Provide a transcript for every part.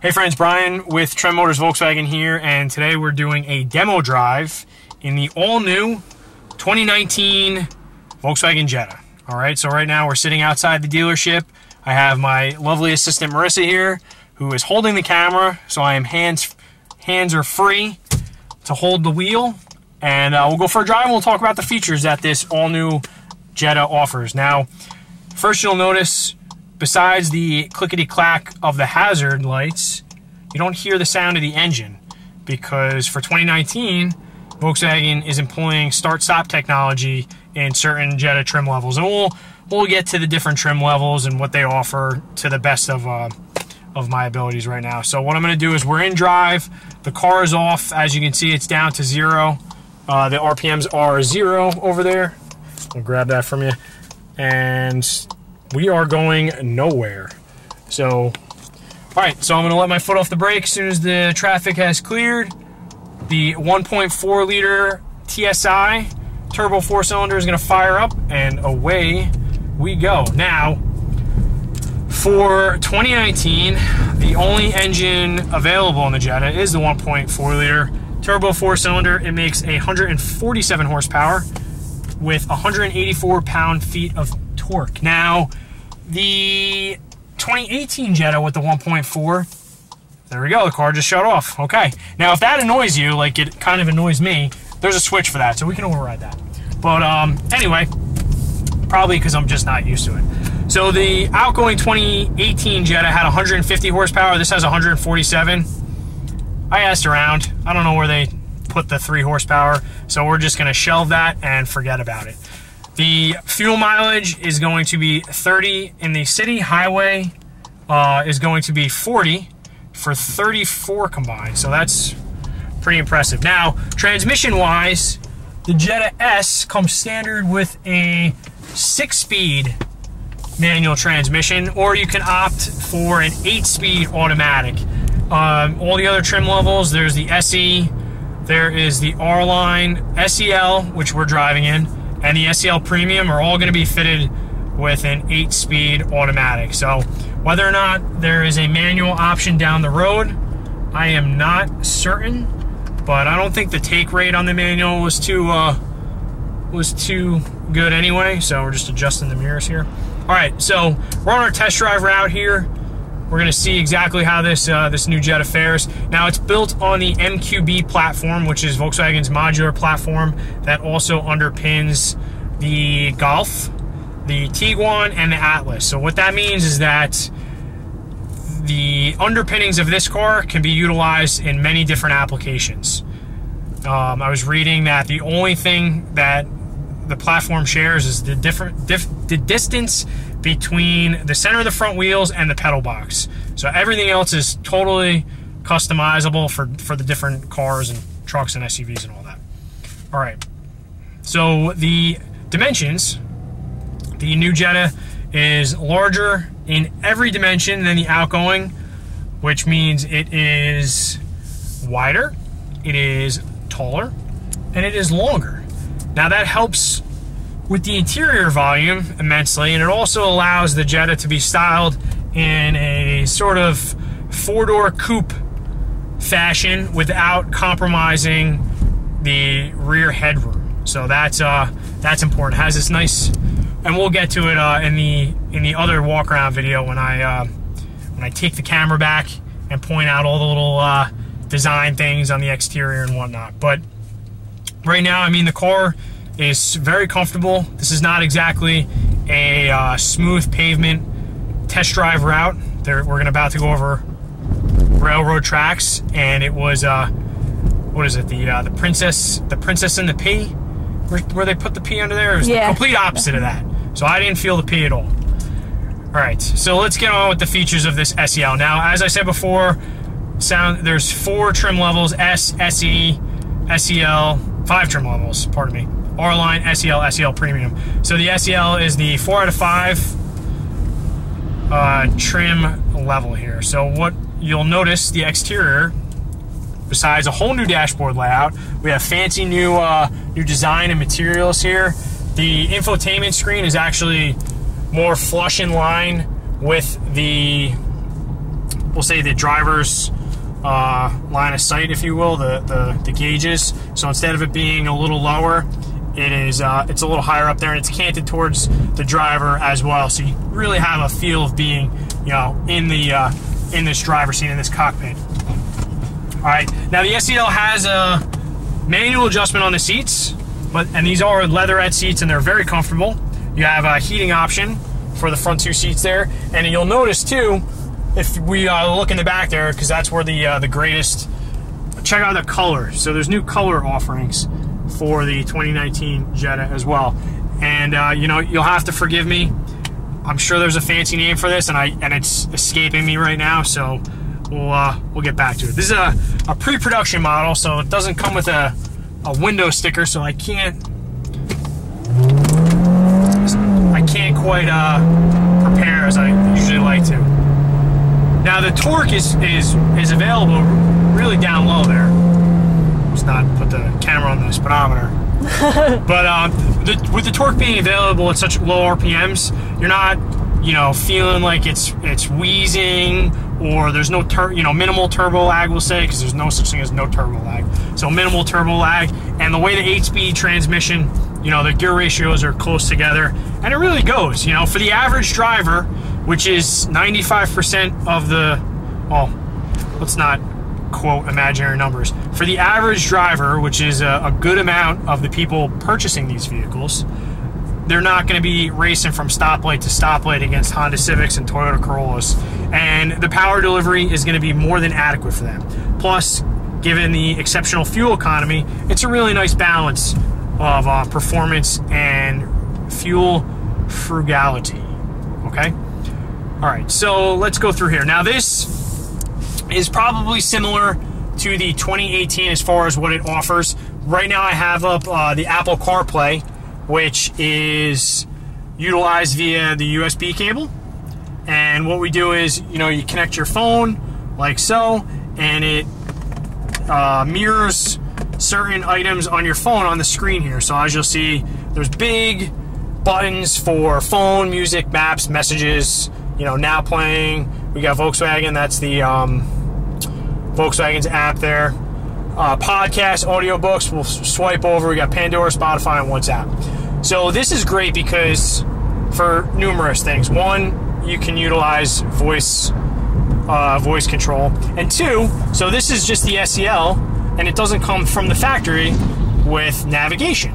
Hey friends, Brian with Trend Motors Volkswagen here, and today we're doing a demo drive in the all-new 2019 Volkswagen Jetta. Alright, so right now we're sitting outside the dealership. I have my lovely assistant Marissa here, who is holding the camera, so I am hands are free to hold the wheel, and we'll go for a drive and we'll talk about the features that this all-new Jetta offers. Now, first you'll notice, besides the clickety-clack of the hazard lights, you don't hear the sound of the engine, because for 2019, Volkswagen is employing start-stop technology in certain Jetta trim levels, and we'll get to the different trim levels and what they offer to the best of my abilities right now. So what I'm going to do is, we're in drive, the car is off, as you can see it's down to 0, the RPMs are 0 over there. I'll grab that from you, and we are going nowhere. So, alright, so I'm going to let my foot off the brake as soon as the traffic has cleared. The 1.4 liter TSI turbo 4-cylinder is going to fire up, and away we go. Now, for 2019, the only engine available in the Jetta is the 1.4 liter turbo 4-cylinder. It makes 147 horsepower with 184 pound-feet of torque. Now, the 2018 Jetta with the 1.4, there we go, the car just shut off. Okay, now if that annoys you, like it kind of annoys me, there's a switch for that, so we can override that. But anyway, probably because I'm just not used to it. So the outgoing 2018 Jetta had 150 horsepower. This has 147. I asked around. I don't know where they put the 3 horsepower, so we're just going to shelve that and forget about it. The fuel mileage is going to be 30 in the city. Highway is going to be 40 for 34 combined, so that's pretty impressive. Now, transmission-wise, the Jetta S comes standard with a 6-speed manual transmission, or you can opt for an 8-speed automatic. All the other trim levels, there's the SE, there is the R-Line, SEL, which we're driving in, and the SEL Premium are all going to be fitted with an 8-speed automatic. So whether or not there is a manual option down the road, I am not certain, but I don't think the take rate on the manual was too good anyway, so we're just adjusting the mirrors here. Alright, so we're on our test drive route here. We're going to see exactly how this new Jetta fares. Now, it's built on the Mqb Platform, which is Volkswagen's modular platform that also underpins the Golf, the Tiguan, and the Atlas. So what that means is that the underpinnings of this car can be utilized in many different applications. I was reading that the only thing that the platform shares is the distance between the center of the front wheels and the pedal box. So everything else is totally customizable for the different cars and trucks and SUVs and all that. All right, so the dimensions, the new Jetta is larger in every dimension than the outgoing, which means it is wider, it is taller, and it is longer. Now that helps with the interior volume immensely, and it also allows the Jetta to be styled in a sort of 4-door coupe fashion without compromising the rear headroom. So that's important. It has this nice, and we'll get to it in the other walk around video when I take the camera back and point out all the little design things on the exterior and whatnot. But right now, I mean, the car is very comfortable. This is not exactly a smooth pavement test drive route. We're about to go over railroad tracks, and it was what is it? The Princess and the P, where they put the P under there. It was the complete opposite of that. So I didn't feel the P at all. All right, so let's get on with the features of this SEL. Now, as I said before, there's 4 trim levels: S, SE, SEL, 5 trim levels. Pardon me. R-Line, SEL, SEL Premium. So the SEL is the 4 out of 5 trim level here. So what you'll notice, the exterior, besides a whole new dashboard layout, we have fancy new design and materials here. The infotainment screen is actually more flush in line with the we'll say the driver's line of sight, if you will, the gauges. So instead of it being a little lower, it's a little higher up there, and it's canted towards the driver as well. So you really have a feel of being, you know, in this driver's seat, in this cockpit. All right, now the SEL has a manual adjustment on the seats, and these are leatherette seats, and they're very comfortable. You have a heating option for the front two seats there, and you'll notice too, if we look in the back there, because that's where the greatest. Check out the color. So there's new color offerings for the 2019 Jetta as well, and you know, you'll have to forgive me. I'm sure there's a fancy name for this, and it's escaping me right now. So we'll get back to it. This is a pre-production model, so it doesn't come with a window sticker, so I can't quite prepare as I usually like to. Now the torque is available really down low there. Let's not put the camera on the speedometer. But with the torque being available at such low RPMs, you're not, you know, feeling like it's wheezing, or there's no minimal turbo lag, we'll say, because there's no such thing as no turbo lag. So minimal turbo lag, and the way the 8-speed transmission, you know, the gear ratios are close together, and it really goes, you know, for the average driver, which is 95% of the, well, let's not quote imaginary numbers. For the average driver, which is a good amount of the people purchasing these vehicles, they're not going to be racing from stoplight to stoplight against Honda Civics and Toyota Corollas, and the power delivery is going to be more than adequate for them. Plus, given the exceptional fuel economy, it's a really nice balance of performance and fuel frugality. Okay? Alright, so let's go through here. Now this is probably similar to the 2018 as far as what it offers. Right now I have up the Apple CarPlay, which is utilized via the USB cable. And what we do is, you know, you connect your phone like so, and it mirrors certain items on your phone on the screen here. So as you'll see, there's big buttons for phone, music, maps, messages, you know, now playing. We got Volkswagen, that's the Volkswagen's app there. Podcasts, audiobooks, we'll swipe over. We got Pandora, Spotify, and WhatsApp. So this is great because for numerous things. One, you can utilize voice control. And two, so this is just the SEL, and it doesn't come from the factory with navigation.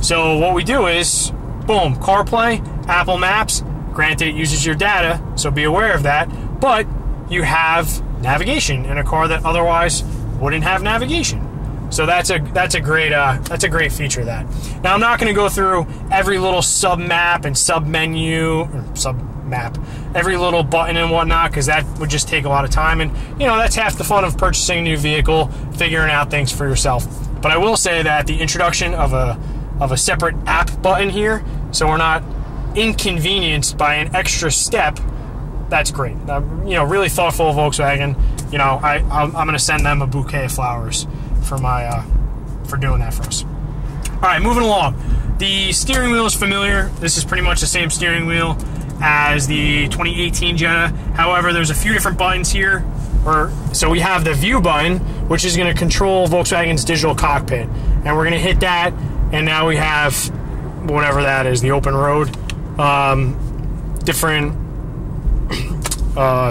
So what we do is, boom, CarPlay, Apple Maps. Granted, it uses your data, so be aware of that. But you have navigation in a car that otherwise wouldn't have navigation. So that's a great feature of that. Now I'm not going to go through every little sub map and sub menu or sub map, every little button and whatnot, because that would just take a lot of time, and you know, that's half the fun of purchasing a new vehicle, figuring out things for yourself. But I will say that the introduction of a separate app button here, so we're not inconvenienced by an extra step, that's great. You know, really thoughtful of Volkswagen. You know, I'm going to send them a bouquet of flowers for for doing that for us. All right, moving along. The steering wheel is familiar. This is pretty much the same steering wheel as the 2018 Jetta. However, there's a few different buttons here. So we have the view button, which is going to control Volkswagen's digital cockpit, and we're going to hit that, and now we have whatever that is, the open road, different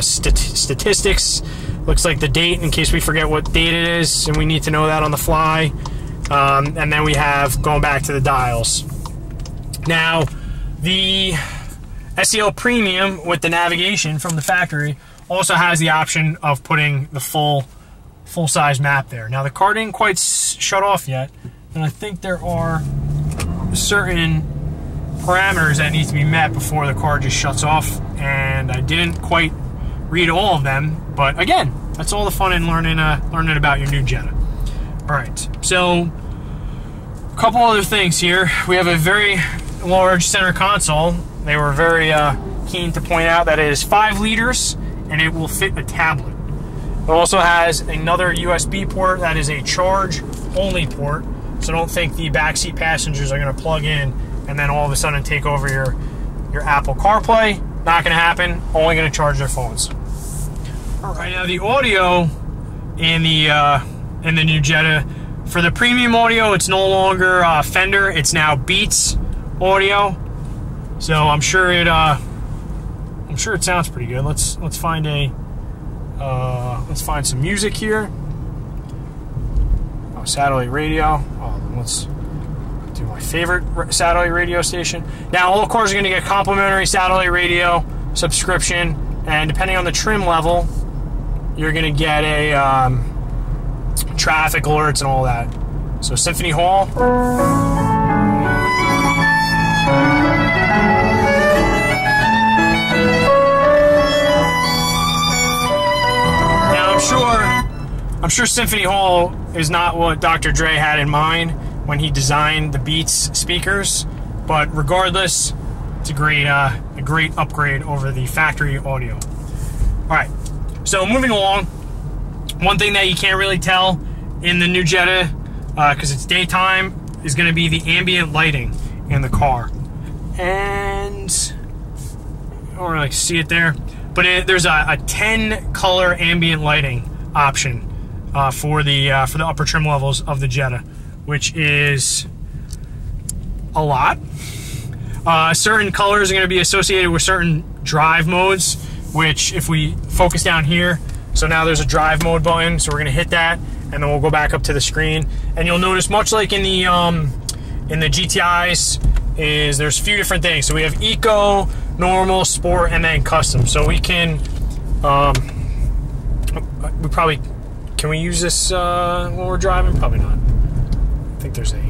statistics. Looks like the date, in case we forget what date it is, and we need to know that on the fly. And then we have going back to the dials. Now, the SEL Premium with the navigation from the factory also has the option of putting the full-size map there. Now, the car didn't quite shut off yet, and I think there are certain parameters that need to be met before the car just shuts off, and I didn't quite read all of them, but again, that's all the fun in learning about your new Jetta. All right, so a couple other things here. We have a very large center console. They were very keen to point out that it is 5 liters and it will fit a tablet. It also has another USB port that is a charge-only port, so don't think the backseat passengers are going to plug in and then all of a sudden take over your Apple CarPlay. Not going to happen. Only going to charge their phones. All All right, now the audio in the new Jetta, for the premium audio, it's no longer Fender, it's now Beats audio. So I'm sure it sounds pretty good. Let's find some music here. Oh, satellite radio. Oh, then let's do my favorite satellite radio station. Now all cars are going to get complimentary satellite radio subscription, and depending on the trim level, you're going to get a traffic alerts and all that. So Symphony Hall. Now I'm sure Symphony Hall is not what Dr. Dre had in mind when he designed the Beats speakers, but regardless, it's a great upgrade over the factory audio. All right, so moving along, one thing that you can't really tell in the new Jetta, because it's daytime, is going to be the ambient lighting in the car. And I don't really see it there, but there's a 10 color ambient lighting option for the upper trim levels of the Jetta, which is a lot. Certain colors are going to be associated with certain drive modes, which if we focus down here, so now there's a drive mode button, so we're going to hit that, and then we'll go back up to the screen, and you'll notice, much like in the GTIs, is there's a few different things. So we have Eco, Normal, Sport, and then Custom. So we can, can we use this when we're driving? Probably not. I think there's a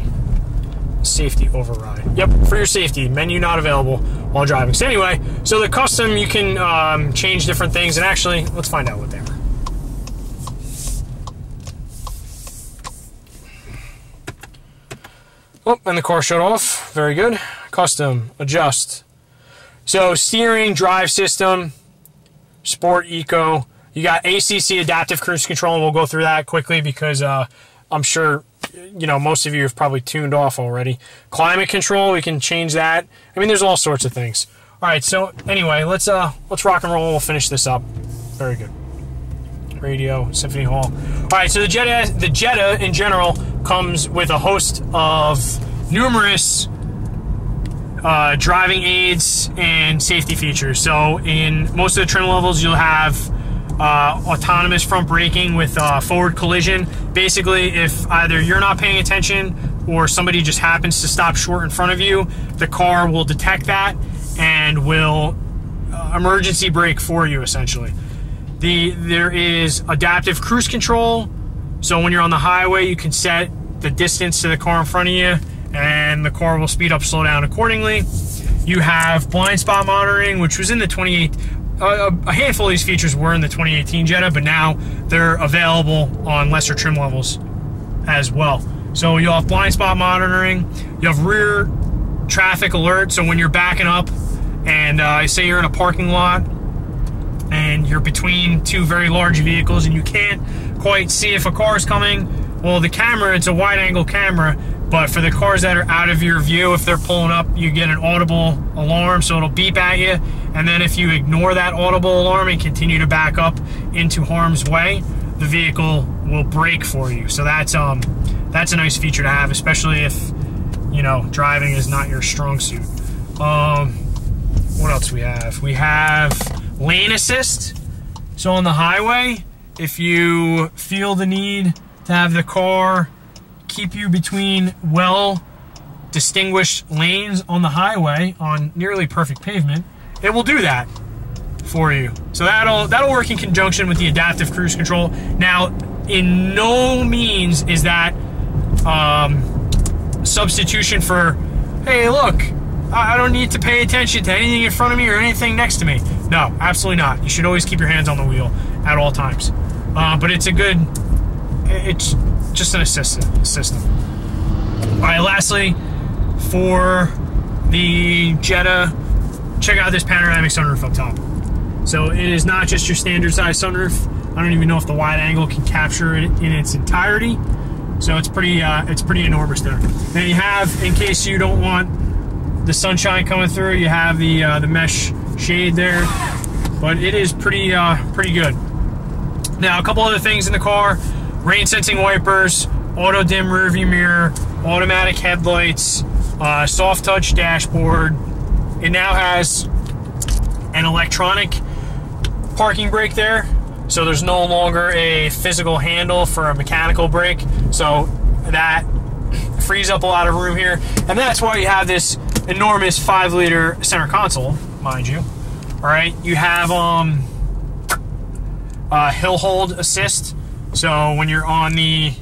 safety override. Yep, for your safety, menu not available while driving. So anyway, so the Custom, you can change different things, and actually, let's find out what they are. Oh, and the car shut off. Very good. Custom, adjust. So steering, drive system, Sport, Eco. You got ACC, adaptive cruise control, and we'll go through that quickly because I'm sure most of you have probably tuned off already. Climate control, we can change that. I mean, there's all sorts of things. All right, so anyway, let's rock and roll. We'll finish this up. Very good. Radio, Symphony Hall. All right, so the Jetta in general comes with a host of numerous driving aids and safety features. So in most of the trim levels, you'll have autonomous front braking with forward collision. Basically, if either you're not paying attention or somebody just happens to stop short in front of you, the car will detect that and will emergency brake for you, essentially. There is adaptive cruise control, so when you're on the highway, you can set the distance to the car in front of you, and the car will speed up, slow down accordingly. You have blind spot monitoring, which was in the 2018. A handful of these features were in the 2018 Jetta, but now they're available on lesser trim levels as well. So you'll have blind spot monitoring. You have rear traffic alert, so when you're backing up and say you're in a parking lot and you're between two very large vehicles and you can't quite see if a car is coming, well, the camera, it's a wide angle camera, but for the cars that are out of your view, if they're pulling up, you get an audible alarm, so it'll beep at you, and then if you ignore that audible alarm and continue to back up into harm's way, the vehicle will brake for you. So that's a nice feature to have, especially if driving is not your strong suit. What else we have? We have lane assist. So on the highway, if you feel the need to have the car keep you between well distinguished lanes on the highway on nearly perfect pavement, it will do that for you. So that'll work in conjunction with the adaptive cruise control. Now, in no means is that substitution for, hey, look, I don't need to pay attention to anything in front of me or anything next to me. No, absolutely not. You should always keep your hands on the wheel at all times. But it's just an assistant system. All right, lastly, for the Jetta, check out this panoramic sunroof up top. So it is not just your standard size sunroof. I don't even know if the wide angle can capture it in its entirety. So it's pretty enormous there. Then you have, in case you don't want the sunshine coming through, you have the mesh shade there. But it is pretty good. Now, a couple other things in the car: rain sensing wipers, auto dim rearview mirror, automatic headlights, soft touch dashboard. It now has an electronic parking brake there, so there's no longer a physical handle for a mechanical brake, so that frees up a lot of room here. And that's why you have this enormous 5-liter center console, mind you. All right, you have hill hold assist, so when you're on the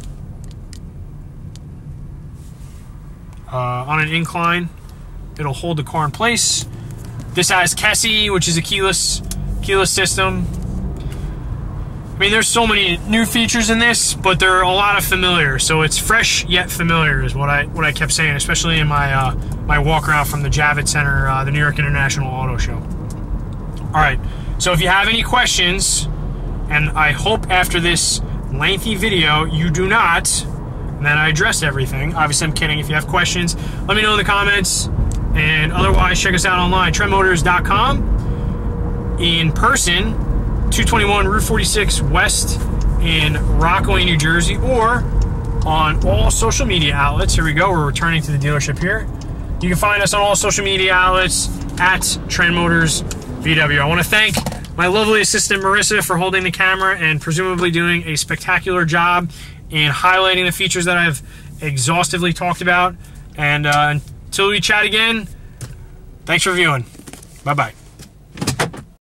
on an incline, it'll hold the car in place. This has KESI, which is a keyless system. I mean, there's so many new features in this, but there are a lot of familiar. So it's fresh yet familiar is what I kept saying, especially in my my walk around from the Javits Center, the New York International Auto Show. All right, so if you have any questions, and I hope after this lengthy video you do not, and that I addressed everything. Obviously, I'm kidding. If you have questions, let me know in the comments. And otherwise, check us out online, TrendMotors.com. In person, 221 Route 46 West in Rockaway, New Jersey, or on all social media outlets. Here we go. We're returning to the dealership here. You can find us on all social media outlets at TrendMotorsVW. I want to thank my lovely assistant Marissa for holding the camera and presumably doing a spectacular job in highlighting the features that I've exhaustively talked about. And until we chat again, thanks for viewing. Bye-bye.